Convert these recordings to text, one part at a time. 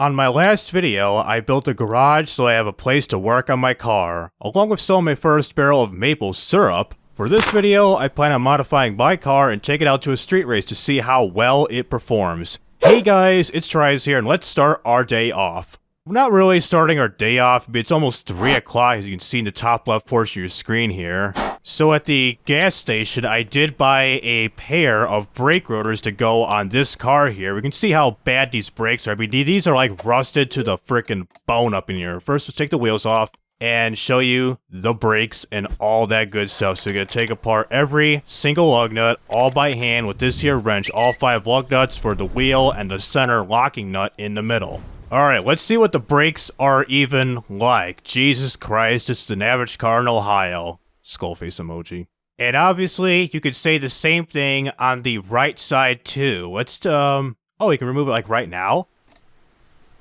On my last video, I built a garage so I have a place to work on my car, along with selling my first barrel of maple syrup. For this video, I plan on modifying my car and take it out to a street race to see how well it performs. Hey guys, it's TRIZE here, and let's start our day off. We're not really starting our day off, but it's almost 3 o'clock as you can see in the top left portion of your screen here. So at the gas station, I did buy a pair of brake rotors to go on this car here. We can see how bad these brakes are. I mean, these are like rusted to the freaking bone up in here. First, let's take the wheels off and show you the brakes and all that good stuff. So you're gonna take apart every single lug nut all by hand with this here wrench, all 5 lug nuts for the wheel and the center locking nut in the middle. Alright, let's see what the brakes are even like. Jesus Christ, this is an average car in Ohio. Skull face emoji. And obviously, you could say the same thing on the right side too. Let's, oh, you can remove it like right now?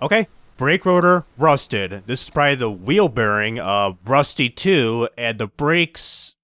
Okay. Brake rotor, rusted. This is probably the wheel bearing, rusty too, and the brakes,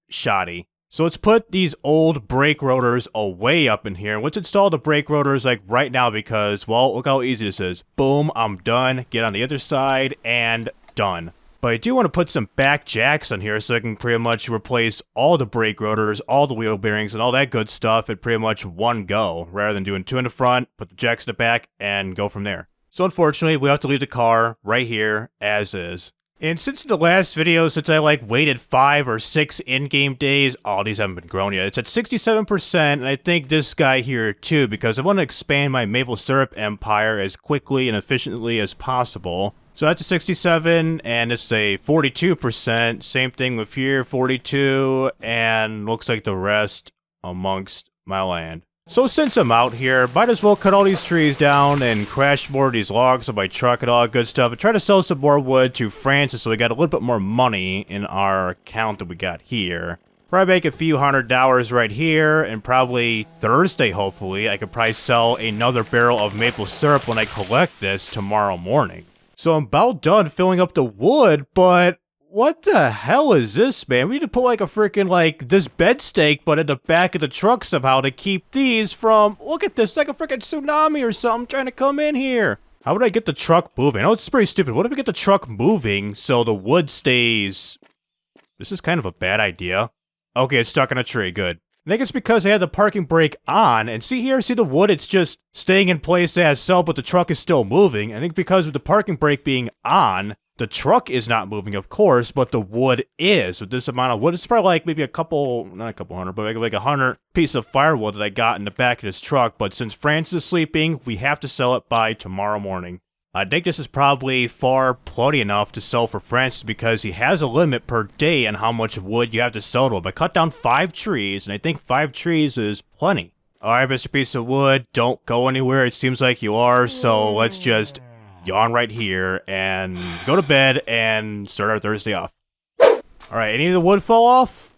shoddy. So let's put these old brake rotors away up in here. Let's install the brake rotors like right now because, well, look how easy this is. Boom, I'm done. Get on the other side, and done. But I do want to put some back jacks on here so I can pretty much replace all the brake rotors, all the wheel bearings, and all that good stuff at pretty much one go, rather than doing 2 in the front, put the jacks in the back, and go from there. So unfortunately, we have to leave the car right here as is. And since the last video, since I like waited 5 or 6 in-game days, oh, these haven't been grown yet. It's at 67%, and I think this guy here too, because I want to expand my maple syrup empire as quickly and efficiently as possible. So that's a 67, and it's a 42%. Same thing with here, 42, and looks like the rest amongst my land. So since I'm out here, might as well cut all these trees down and crash more of these logs on my truck and all that good stuff and try to sell some more wood to Francis so we got a little bit more money in our account that we got here. Probably make a few $100 right here, and probably Thursday, hopefully, I could probably sell another barrel of maple syrup when I collect this tomorrow morning. So I'm about done filling up the wood, but what the hell is this, man? We need to put like a freaking, like, this bed stake, but in the back of the truck somehow to keep these from, look at this, like a freaking tsunami or something trying to come in here. How would I get the truck moving? I know it's pretty stupid. What if we get the truck moving so the wood stays? This is kind of a bad idea. Okay, it's stuck in a tree, good. I think it's because I had the parking brake on, and see here, see the wood, it's just staying in place as so, but the truck is still moving. I think because of the parking brake being on, the truck is not moving, of course, but the wood is. With this amount of wood, it's probably like maybe a couple, not a couple hundred, but like 100 piece of firewood that I got in the back of this truck, but since Francis is sleeping, we have to sell it by tomorrow morning. I think this is probably far plenty enough to sell for Francis because he has a limit per day on how much wood you have to sell to him. I cut down 5 trees, and I think 5 trees is plenty. Alright, Mr. Piece of Wood, don't go anywhere. It seems like you are, so let's just yawn right here and go to bed and start our Thursday off. Alright, any of the wood fall off?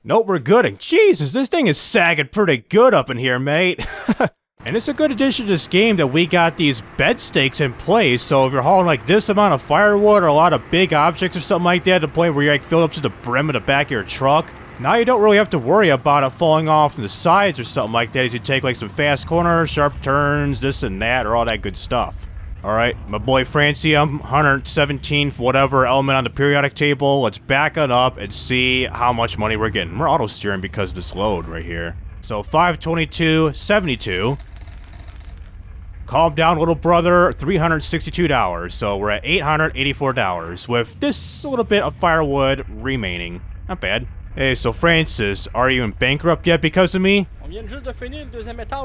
Nope, we're good. And Jesus, this thing is sagging pretty good up in here, mate. And it's a good addition to this game that we got these bed stakes in place, so if you're hauling like this amount of firewood or a lot of big objects or something like that to the point where you're like filled up to the brim of the back of your truck, now you don't really have to worry about it falling off from the sides or something like that as you take like some fast corners, sharp turns, this and that, or all that good stuff. Alright, my boy Francium, 117th whatever element on the periodic table, let's back it up and see how much money we're getting. We're auto-steering because of this load right here. So 522.72. Calm down, little brother, $362. So we're at $884 with this little bit of firewood remaining. Not bad. Hey, so Francis, are you in bankrupt yet because of me?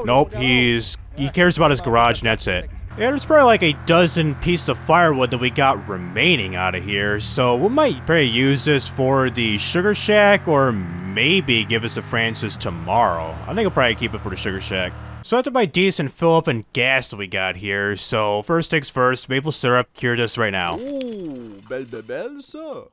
Nope, he cares about his garage and that's it. Yeah, there's probably like a dozen pieces of firewood that we got remaining out of here, so we might probably use this for the sugar shack or maybe give us to Francis tomorrow. I think I'll probably keep it for the sugar shack. So after my decent fill up and gas that we got here, so first things first, maple syrup, cure this right now. Ooh, belle ça.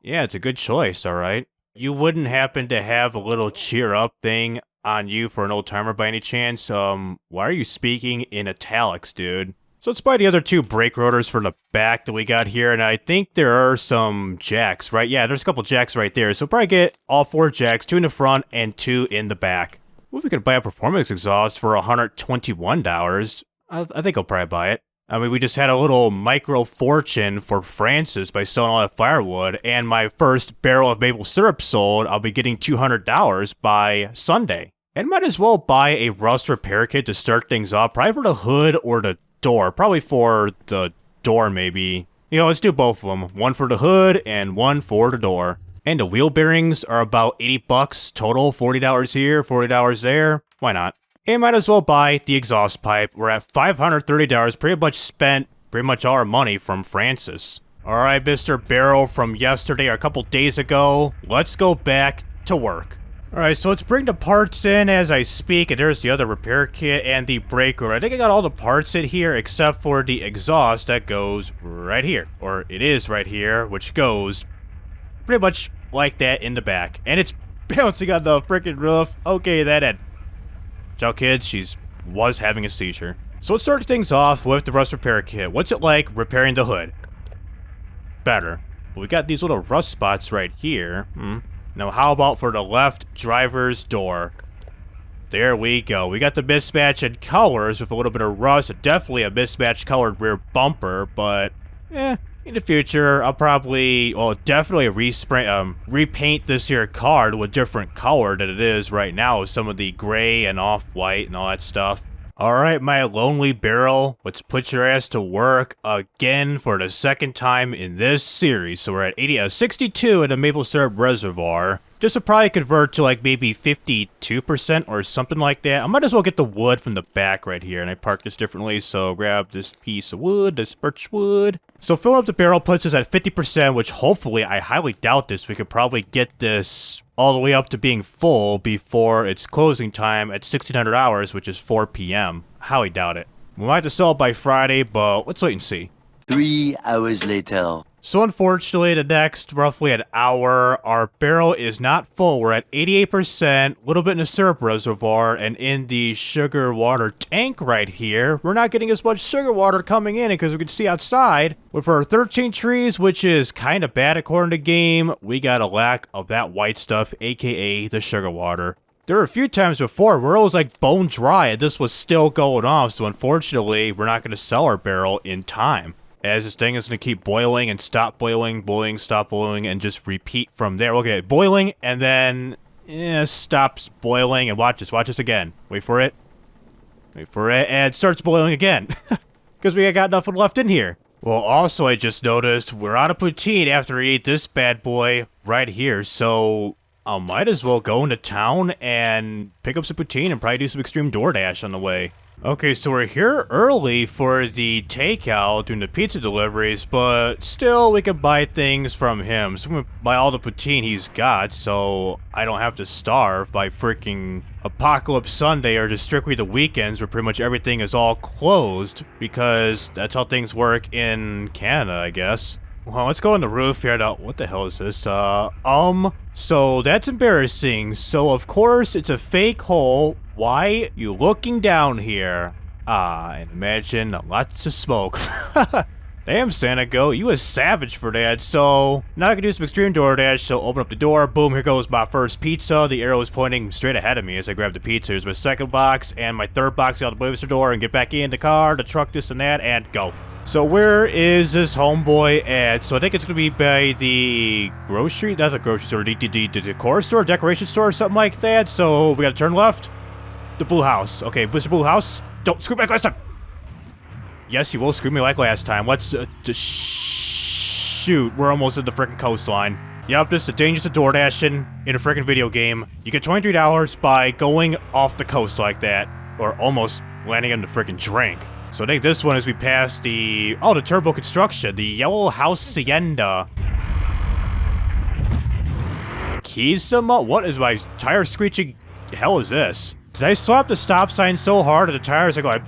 Yeah, it's a good choice, alright. You wouldn't happen to have a little cheer up thing on you for an old timer by any chance? Why are you speaking in italics, dude? So let's buy the other 2 brake rotors for the back that we got here, and I think there are some jacks, right? Yeah, there's a couple jacks right there, so probably get all 4 jacks, 2 in the front and 2 in the back. Well, we could buy a performance exhaust for $121. I think I'll probably buy it. I mean, we just had a little micro fortune for Francis by selling all that firewood, and my first barrel of maple syrup sold. I'll be getting $200 by Sunday. And might as well buy a rust repair kit to start things off, probably for the hood or the door. Probably for the door, maybe. You know, let's do both of them. One for the hood and one for the door. And the wheel bearings are about 80 bucks total, $40 here, $40 there. Why not? And might as well buy the exhaust pipe. We're at $530, pretty much spent pretty much all our money from Francis. Alright, Mr. Barrel from yesterday or a couple days ago, let's go back to work. Alright, so let's bring the parts in as I speak, and there's the other repair kit and the breaker. I think I got all the parts in here except for the exhaust that goes right here. Or it is right here, which goes pretty much like that in the back. And it's bouncing on the freaking roof. Okay, that had... Ciao, kids. Was having a seizure. So let's start things off with the rust repair kit. What's it like repairing the hood? Better. But we got these little rust spots right here. Now, how about for the left driver's door? There we go. We got the mismatch in colors with a little bit of rust. Definitely a mismatched colored rear bumper, but in the future, I'll probably, well, definitely repaint this here car to a different color than it is right now with some of the gray and off-white and all that stuff. Alright, my lonely barrel, let's put your ass to work again for the second time in this series. So we're at 62 in the maple syrup reservoir. This will probably convert to like maybe 52% or something like that. I might as well get the wood from the back right here, and I parked this differently, so grab this piece of wood, this birch wood. So filling up the barrel puts us at 50%, which hopefully, I highly doubt this, we could probably get this all the way up to being full before its closing time at 1600 hours, which is 4 p.m. Highly doubt it. We might have to sell it by Friday, but let's wait and see. 3 hours later. So unfortunately, the next roughly an hour, our barrel is not full. We're at 88%, a little bit in the syrup reservoir, and in the sugar water tank right here, we're not getting as much sugar water coming in because we can see outside with our 13 trees, which is kind of bad according to game, we got a lack of that white stuff, aka the sugar water. There were a few times before where it was like bone dry and this was still going off, so unfortunately, we're not going to sell our barrel in time. As this thing is going to keep boiling and stop boiling, boiling, stop boiling, and just repeat from there. Look at it, boiling, and then stops boiling, and watch this again. Wait for it, and it starts boiling again. Because we got nothing left in here. Well, also I just noticed we're out of poutine after we ate this bad boy right here, so I might as well go into town and pick up some poutine and probably do some extreme DoorDash on the way. Okay, so we're here early for the takeout, doing the pizza deliveries, but still we can buy things from him. So I'm gonna buy all the poutine he's got, so I don't have to starve by freaking Apocalypse Sunday or just strictly the weekends where pretty much everything is all closed, because that's how things work in Canada, I guess. Well, let's go on the roof here. Now, what the hell is this? So that's embarrassing. So, of course, it's a fake hole. Why you looking down here? And imagine lots of smoke. Damn, Santa Go, you a savage for that. So, now I can do some extreme DoorDash, so open up the door. Boom, here goes my first pizza. The arrow is pointing straight ahead of me as I grab the pizza. Here's my second box, and my third box out the blister door, and get back in the car, the truck, this and that, and go. So where is this homeboy at? So I think it's going to be by the grocery, not the grocery store, the decor store, decoration store, or something like that. So we got to turn left. The blue house. Okay, Mr. Blue House. Don't screw me like last time. Yes, you will screw me like last time. Let's just shoot. We're almost at the freaking coastline. Yep, this is the dangers of DoorDashing in a freaking video game. You get $23 by going off the coast like that, or almost landing in the freaking drink. So I think this one is we pass the turbo construction, the Yellow House Hacienda. Keysama? What is my tire screeching? The hell is this? Did I slap the stop sign so hard that the tires are going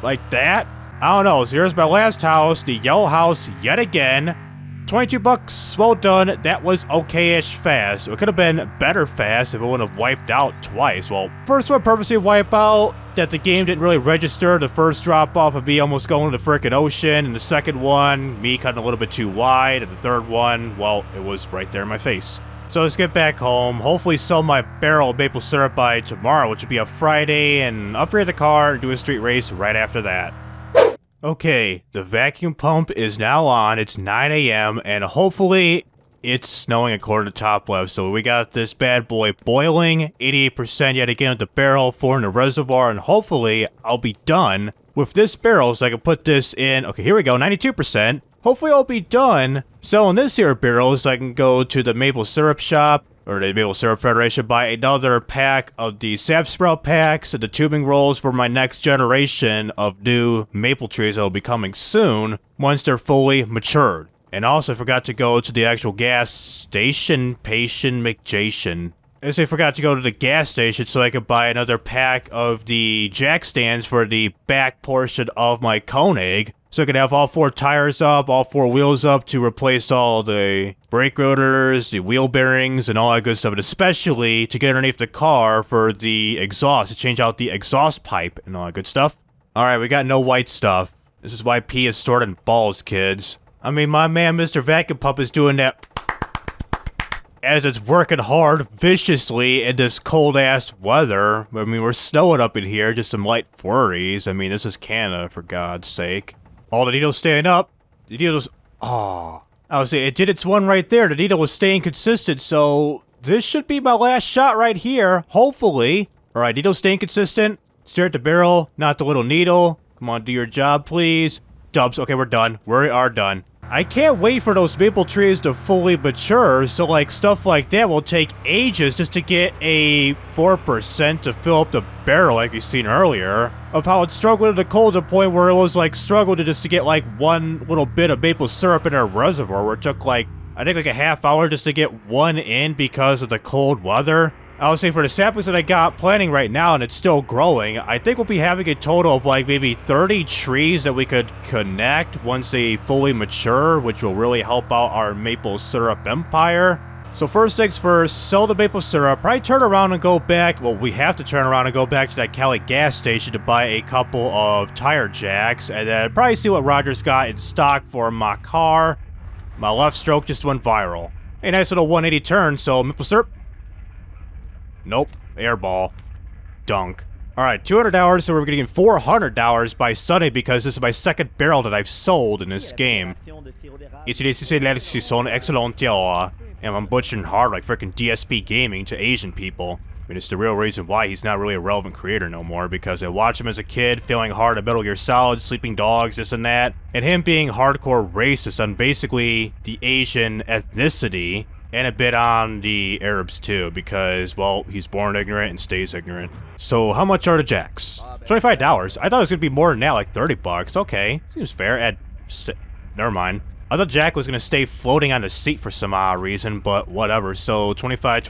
like that? I don't know. So here's my last house, the Yellow House yet again. 22 bucks, well done. That was okay-ish fast. It could have been better fast if it wouldn't have wiped out twice. Well, first one purposely wipe out, that the game didn't really register. The first drop-off of me almost going to the frickin' ocean, and the second one, me cutting a little bit too wide, and the third one, well, it was right there in my face. So let's get back home, hopefully sell my barrel of maple syrup by tomorrow, which would be a Friday, and upgrade the car and do a street race right after that. Okay, the vacuum pump is now on, it's 9 a.m., and hopefully it's snowing according to top left, so we got this bad boy boiling, 88% yet again with the barrel, 4 in the reservoir, and hopefully I'll be done with this barrel so I can put this in. Okay, here we go, 92%. Hopefully I'll be done selling this here barrel so I can go to the maple syrup shop, or the Maple Syrup Federation, buy another pack of the sap sprout packs and the tubing rolls for my next generation of new maple trees that will be coming soon once they're fully matured. And also I forgot to go to the actual gas station, McJation. I forgot to go to the gas station so I could buy another pack of the jack stands for the back portion of my Koenig. So I could have all 4 tires up, all 4 wheels up to replace all the brake rotors, the wheel bearings, and all that good stuff. And especially to get underneath the car for the exhaust, to change out the exhaust pipe and all that good stuff. Alright, we got no white stuff. This is why pee is stored in balls, kids. I mean, my man Mr. Vacuum Pump is doing that as it's working hard, viciously in this cold-ass weather. I mean, we're snowing up in here, just some light flurries. I mean, this is Canada, for God's sake. Oh, the needle's staying up. The needle's... Oh. I was saying, it did its one right there. The needle was staying consistent, so... This should be my last shot right here, hopefully. Alright, needle staying consistent. Stare at the barrel, not the little needle. Come on, do your job, please. Dubs, okay, we're done. We are done. I can't wait for those maple trees to fully mature, so like stuff like that will take ages just to get a 4% to fill up the barrel like you've seen earlier, of how it struggled in the cold to the point where it was like struggled to just to get like one little bit of maple syrup in our reservoir, where it took like, I think like a half hour just to get one in because of the cold weather. I would say for the saplings that I got planting right now and it's still growing, I think we'll be having a total of like maybe 30 trees that we could connect once they fully mature, which will really help out our maple syrup empire. So first things first, sell the maple syrup, probably turn around and go back, well we have to turn around and go back to that Cali gas station to buy a couple of tire jacks, and then probably see what Roger's got in stock for my car. My left stroke just went viral. A nice little 180 turn, so maple syrup. Nope. Airball. Dunk. Alright, $200, so we're getting $400 by Sunday because this is my second barrel that I've sold in this game. And I'm butchering hard like freaking DSP Gaming to Asian people. I mean, it's the real reason why he's not really a relevant creator no more, because I watched him as a kid, failing hard at Metal Gear Solid, Sleeping Dogs, this and that, and him being hardcore racist on basically the Asian ethnicity, and a bit on the Arabs too, because, well, he's born ignorant and stays ignorant. So how much are the jacks? $25. I thought it was gonna be more than that, like 30 bucks. Okay, seems fair. Never mind. I thought Jack was gonna stay floating on the seat for some odd reason, but whatever. So 25,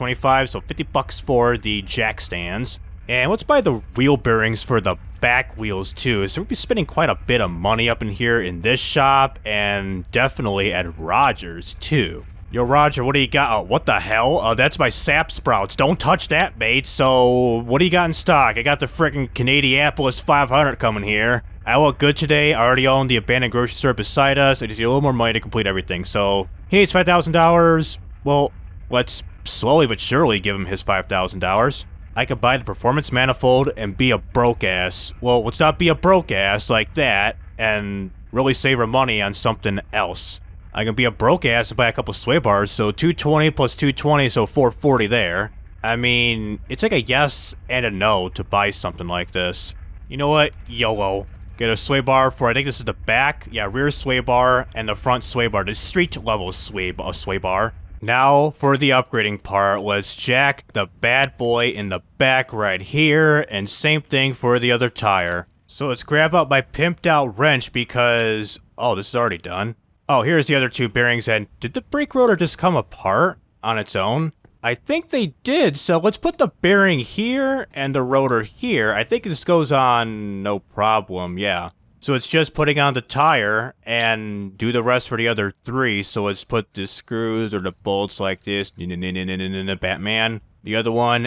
so 50 bucks for the jack stands. And let's buy the wheel bearings for the back wheels too. So we'll be spending quite a bit of money up in here in this shop, and definitely at Rogers too. Yo, Roger, what do you got? Oh, what the hell? That's my sap sprouts. Don't touch that, mate. So, what do you got in stock? I got the frickin' Canadiapolis 500 coming here. I look good today. I already own the abandoned grocery store beside us. I just need a little more money to complete everything. So, he needs $5,000. Well, let's slowly but surely give him his $5,000. I could buy the performance manifold and be a broke ass. Well, let's not be a broke ass like that and really save our money on something else. I can be a broke ass and buy a couple sway bars, so 220 plus 220, so 440 there. I mean, it's like a yes and a no to buy something like this. You know what? YOLO. Get a sway bar for, I think this is the back, yeah, rear sway bar, and the front sway bar, the street level sway bar. Now, for the upgrading part, let's jack the bad boy in the back right here, and same thing for the other tire. So let's grab out my pimped out wrench because, oh, this is already done. Oh, here's the other two bearings, and did the brake rotor just come apart on its own? I think they did, so let's put the bearing here and the rotor here. I think this goes on no problem, yeah. So it's just putting on the tire and do the rest for the other three. So let's put the screws or the bolts like this, Batman. The other one,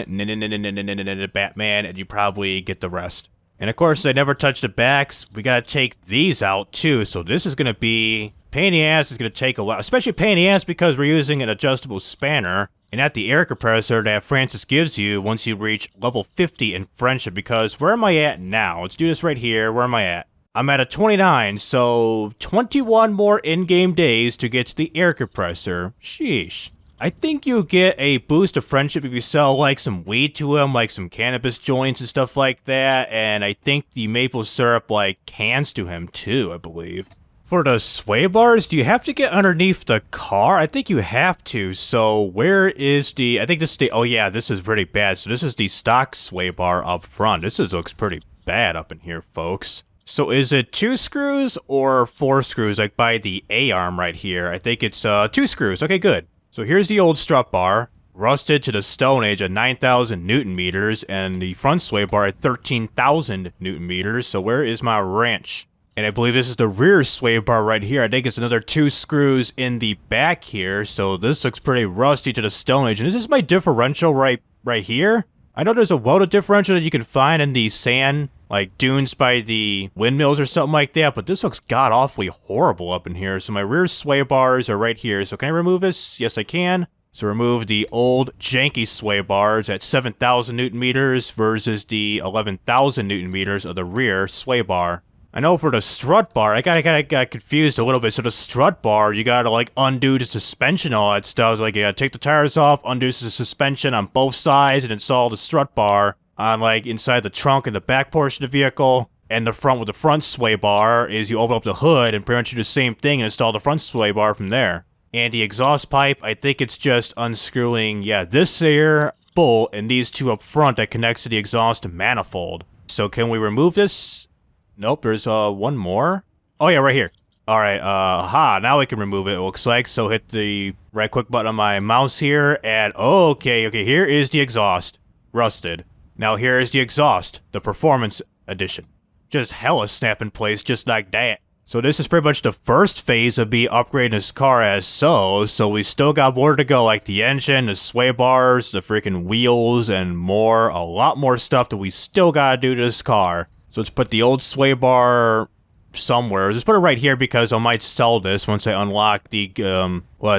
Batman, and you probably get the rest. And of course, they never touch the backs. We gotta take these out too, so this is gonna be pain in the ass is going to take a while, especially pain in the ass because we're using an adjustable spanner and not the air compressor that Francis gives you once you reach level 50 in friendship. Because where am I at now? Let's do this right here. Where am I at? I'm at a 29, so 21 more in-game days to get to the air compressor. Sheesh. I think you get a boost of friendship if you sell, like, some weed to him, like some cannabis joints and stuff like that, and I think the maple syrup, like, cans to him, too, I believe. For the sway bars, do you have to get underneath the car? I think you have to, so where is the... I think this is the... Oh, yeah, this is pretty bad. So this is the stock sway bar up front. Looks pretty bad up in here, folks. So is it 2 screws or 4 screws, like by the A-arm right here? I think it's 2 screws. Okay, good. So here's the old strut bar, rusted to the Stone Age at 9,000 Newton meters, and the front sway bar at 13,000 Newton meters. So where is my wrench? And I believe this is the rear sway bar right here. I think it's another 2 screws in the back here. So this looks pretty rusty to the Stone Age. And this is my differential right here. I know there's a welded differential that you can find in the sand, like dunes by the windmills or something like that, but this looks god-awfully horrible up in here. So my rear sway bars are right here. So can I remove this? Yes, I can. So remove the old janky sway bars at 7,000 Newton meters versus the 11,000 Newton meters of the rear sway bar. I know for the strut bar, I got confused a little bit. So the strut bar, you gotta like undo the suspension, all that stuff. Like you gotta take the tires off, undo the suspension on both sides, and install the strut bar on like inside the trunk and the back portion of the vehicle. And the front with the front sway bar is you open up the hood and pretty much do the same thing and install the front sway bar from there. And the exhaust pipe, I think it's just unscrewing, yeah, this here bolt and these 2 up front that connects to the exhaust manifold. So can we remove this? Nope, there's one more. Oh yeah, right here. Alright, now we can remove it looks like. So hit the right click button on my mouse here, and okay, here is the exhaust. Rusted. Now here is the exhaust, the Performance Edition. Just hella snap in place just like that. So this is pretty much the first phase of me upgrading this car as so we still got more to go, like the engine, the sway bars, the freaking wheels, and more, a lot more stuff that we still gotta do to this car. So let's put the old sway bar somewhere. Just put it right here because I might sell this once I unlock the,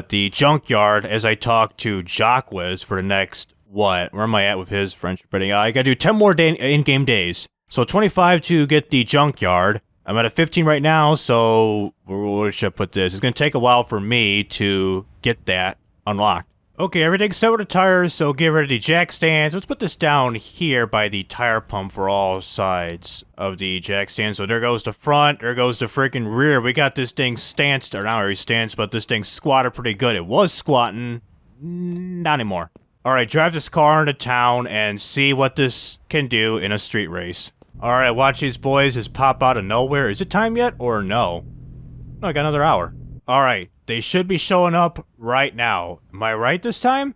the junkyard as I talk to Jacques for the next, where am I at with his friendship rating? I gotta do 10 more in-game days. So 25 to get the junkyard. I'm at a 15 right now, so where should I put this? It's gonna take a while for me to get that unlocked. Okay, everything's set with the tires, so get rid of the jack stands. Let's put this down here by the tire pump for all sides of the jack stand. So there goes the front, there goes the freaking rear. We got this thing stanced, or not really stanced, but this thing squatted pretty good. It was squatting, not anymore. Alright, drive this car into town and see what this can do in a street race. Alright, watch these boys just pop out of nowhere. Is it time yet, or no? No, I got another hour. Alright, they should be showing up right now. Am I right this time?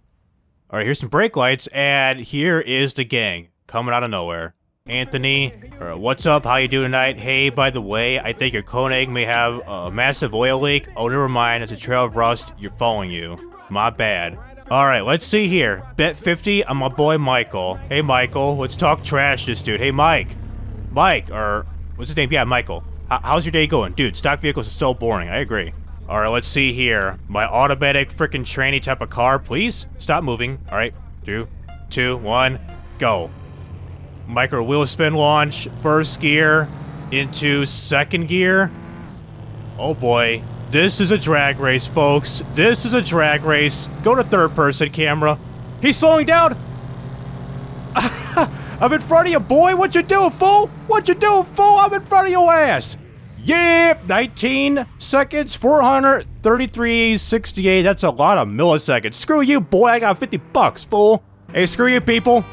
Alright, here's some brake lights, and here is the gang, coming out of nowhere. Anthony, what's up? How you doing tonight? Hey, by the way, I think your Koing may have a massive oil leak. Oh, never mind, it's a trail of rust. You're following you. My bad. Alright, let's see here. Bet 50 on my boy Michael. Hey, Michael, let's talk trash to this dude. Hey, Mike, or what's his name? Yeah, Michael. How's your day going? Dude, stock vehicles are so boring. I agree. Alright, let's see here. My automatic freaking tranny type of car, please? Stop moving. Alright, 3, 2, 1, go. Micro wheel spin launch, first gear into second gear. Oh boy. This is a drag race, folks. This is a drag race. Go to third person camera. He's slowing down. I'm in front of you, boy. What you doing, fool? What you doing, fool? I'm in front of your ass. Yep, 19 seconds, 433.68. That's a lot of milliseconds. Screw you, boy. I got 50 bucks, fool. Hey, screw you, people.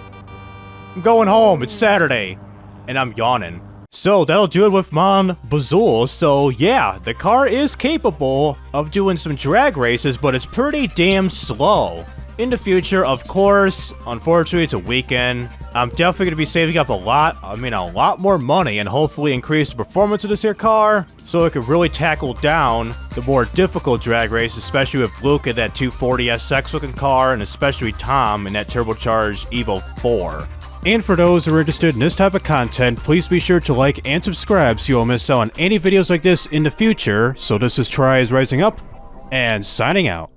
I'm going home. It's Saturday. And I'm yawning. So, that'll do it with Mon Bazou. So, yeah, the car is capable of doing some drag races, but it's pretty damn slow. In the future, of course, unfortunately, it's a weekend. I'm definitely going to be saving up a lot more money and hopefully increase the performance of this here car so it could really tackle down the more difficult drag race, especially with Luke in that 240 SX looking car and especially Tom in that turbocharged Evo 4. And for those who are interested in this type of content, please be sure to like and subscribe so you won't miss out on any videos like this in the future. So this is TRIZE Rising Up, and signing out.